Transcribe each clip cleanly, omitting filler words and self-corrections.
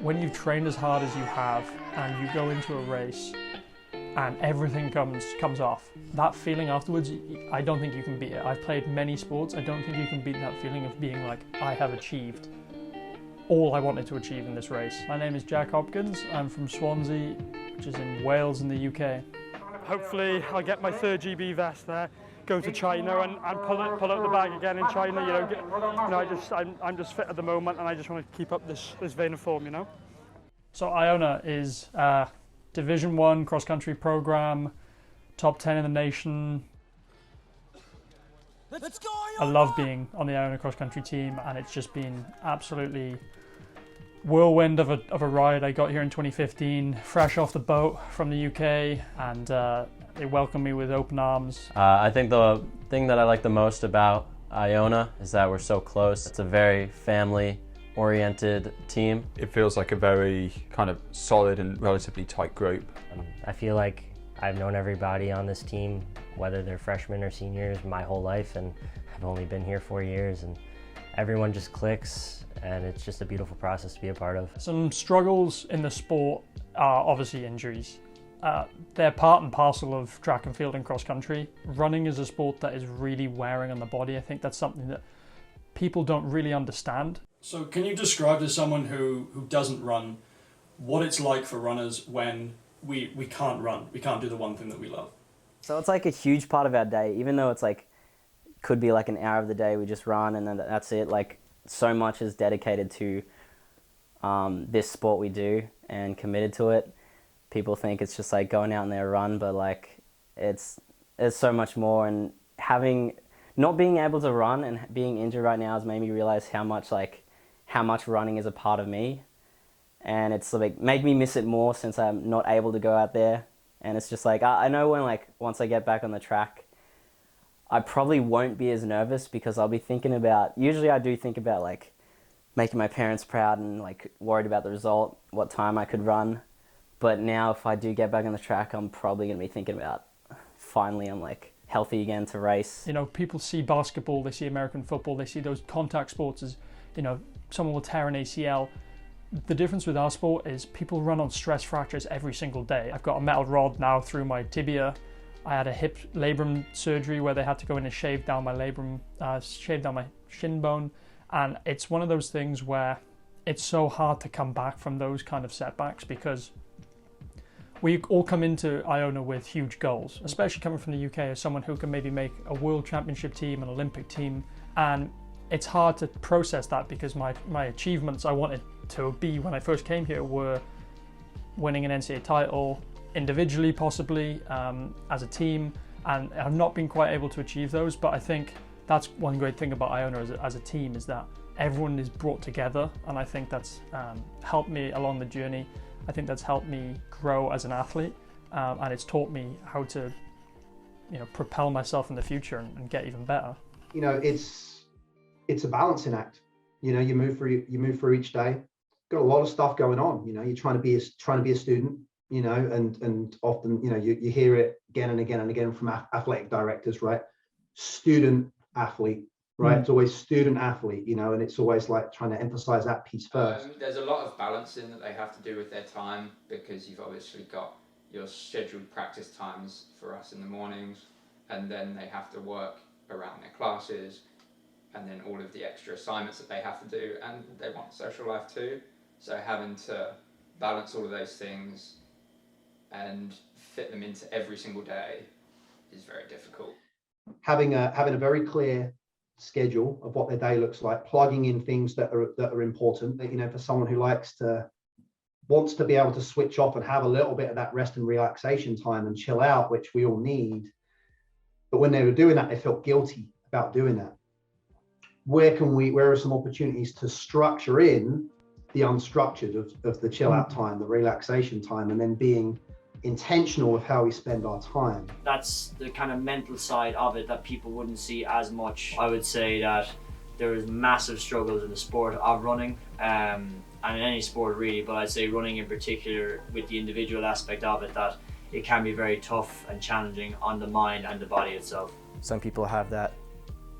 When you've trained as hard as you have and you go into a race and everything comes off, that feeling afterwards, I don't think you can beat it. I've played many sports, I don't think you can beat that feeling of being like, I have achieved all I wanted to achieve in this race. My name is Jac Hopkins, I'm from Swansea, which is in Wales in the UK. Hopefully I'll get my third GB vest there, go to China and pull out the bag again in China. I'm just fit at the moment and I just want to keep up this vein of form, So Iona is Division 1 cross-country program, top 10 in the nation. Let's go, I love being on the Iona cross-country team, and it's just been absolutely whirlwind of a ride. I got here in 2015, fresh off the boat from the UK, and they welcomed me with open arms. I think the thing that I like the most about Iona is that we're so close. It's a very family-oriented team. It feels like a very kind of solid and relatively tight group. I feel like I've known everybody on this team, whether they're freshmen or seniors, my whole life, and I've only been here 4 years, and everyone just clicks, and it's just a beautiful process to be a part of. Some struggles in the sport are obviously injuries. They're part and parcel of track and field and cross country. Running is a sport that is really wearing on the body. I think that's something that people don't really understand. So can you describe to someone who doesn't run what it's like for runners when we can't run, we can't do the one thing that we love? So it's like a huge part of our day, even though it's like, could be like an hour of the day we just run and then that's it. Like so much is dedicated to this sport we do and committed to it. People think it's just like going out in there run, but like it's so much more, and not being able to run and being injured right now has made me realize how much running is a part of me, and it's like made me miss it more since I'm not able to go out there. And it's just like I know when like once I get back on the track, I probably won't be as nervous because I'll be thinking about, usually I do think about like making my parents proud and like worried about the result, what time I could run. But now if I do get back on the track, I'm probably going to be thinking about finally I'm like healthy again to race. People see basketball, they see American football, they see those contact sports as, someone will tear an ACL. The difference with our sport is people run on stress fractures every single day. I've got a metal rod now through my tibia. I had a hip labrum surgery where they had to go in and shave down my labrum, shave down my shin bone. And it's one of those things where it's so hard to come back from those kind of setbacks because we all come into Iona with huge goals, especially coming from the UK as someone who can maybe make a world championship team, an Olympic team. And it's hard to process that because my achievements I wanted to be when I first came here were winning an NCAA title, individually possibly, as a team, and I've not been quite able to achieve those, but I think that's one great thing about Iona as a team is that everyone is brought together, and I think that's helped me along the journey. I think that's helped me grow as an athlete, and it's taught me how to propel myself in the future and get even better. It's a balancing act. You move through each day. Got a lot of stuff going on. You're trying to be a student. And often you hear it again and again and again from athletic directors, right? Student athlete, right? It's always student athlete, and it's always like trying to emphasize that piece first. There's a lot of balancing that they have to do with their time because you've obviously got your scheduled practice times for us in the mornings, and then they have to work around their classes, and then all of the extra assignments that they have to do, and they want social life too. So having to balance all of those things and fit them into every single day is very difficult. Having a very clear schedule of what their day looks like, plugging in things that are important, that for someone who wants to be able to switch off and have a little bit of that rest and relaxation time and chill out, which we all need. But when they were doing that, they felt guilty about doing that. Where are some opportunities to structure in the unstructured of the chill out time, the relaxation time, and then being intentional with how we spend our time? That's the kind of mental side of it that people wouldn't see as much. I would say that there is massive struggles in the sport of running, and in any sport really, but I'd say running in particular with the individual aspect of it, that it can be very tough and challenging on the mind and the body itself. Some people have that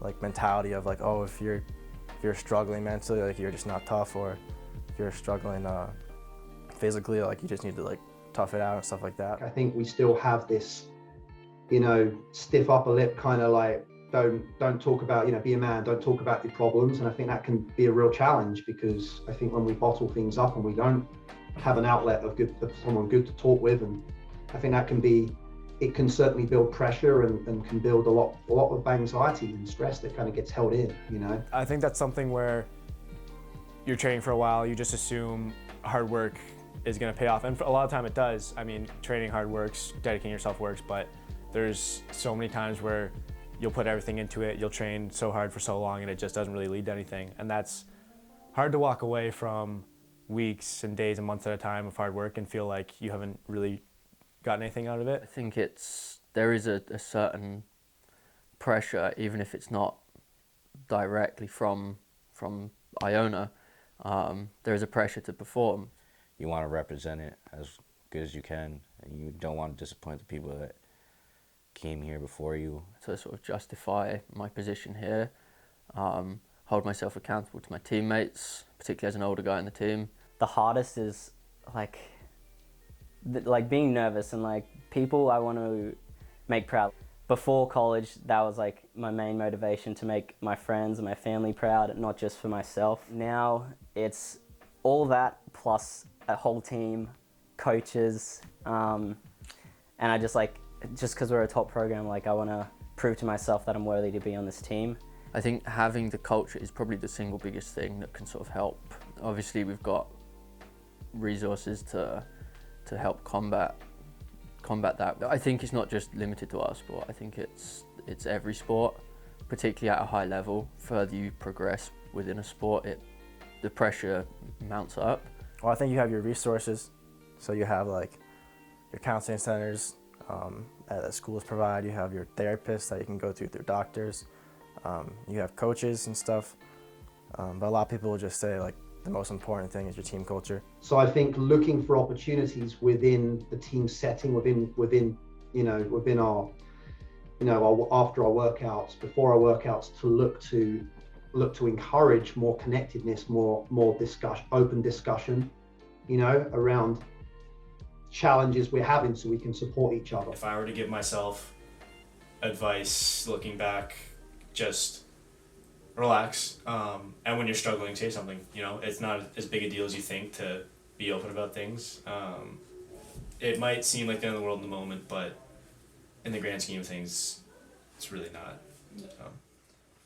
like mentality of like, oh, if you're struggling mentally, like you're just not tough, or if you're struggling physically, like you just need to like tough it out and stuff like that. I think we still have this, you know, stiff upper lip kind of like, don't talk about, you know, be a man, don't talk about your problems. And I think that can be a real challenge, because I think when we bottle things up and we don't have an outlet of someone good to talk with, and I think that can be, it can certainly build pressure and can build a lot of anxiety and stress that kind of gets held in, you know. I think that's something where you're training for a while, you just assume hard work is going to pay off, and a lot of time it does. I mean, training hard works, dedicating yourself works, but there's so many times where you'll put everything into it, you'll train so hard for so long, and it just doesn't really lead to anything. And that's hard to walk away from weeks and days and months at a time of hard work and feel like you haven't really gotten anything out of it. I think there is a certain pressure, even if it's not directly from Iona. There is a pressure to perform. You want to represent it as good as you can, and you don't want to disappoint the people that came here before you. To sort of justify my position here, hold myself accountable to my teammates, particularly as an older guy in the team. The hardest is like being nervous and like people I want to make proud. Before college, that was like my main motivation, to make my friends and my family proud, not just for myself. Now it's all that plus a whole team, coaches, and I just because we're a top program, like I want to prove to myself that I'm worthy to be on this team. I think having the culture is probably the single biggest thing that can sort of help. Obviously we've got resources to help combat that. I think it's not just limited to our sport. I think it's every sport, particularly at a high level. Further you progress within a sport, the pressure mounts up. Well, I think you have your resources, so you have like your counseling centers that schools provide. You have your therapists that you can go to through doctors. You have coaches and stuff, but a lot of people will just say like the most important thing is your team culture. So I think looking for opportunities within the team setting, within our, after our workouts, before our workouts, to look to encourage more connectedness, more discussion, open discussion, around challenges we're having, so we can support each other. If I were to give myself advice looking back, just relax, and when you're struggling, say something. It's not as big a deal as you think to be open about things. It might seem like the end of the world in the moment, but in the grand scheme of things, it's really not.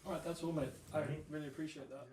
All right, that's all, mate. I really appreciate that.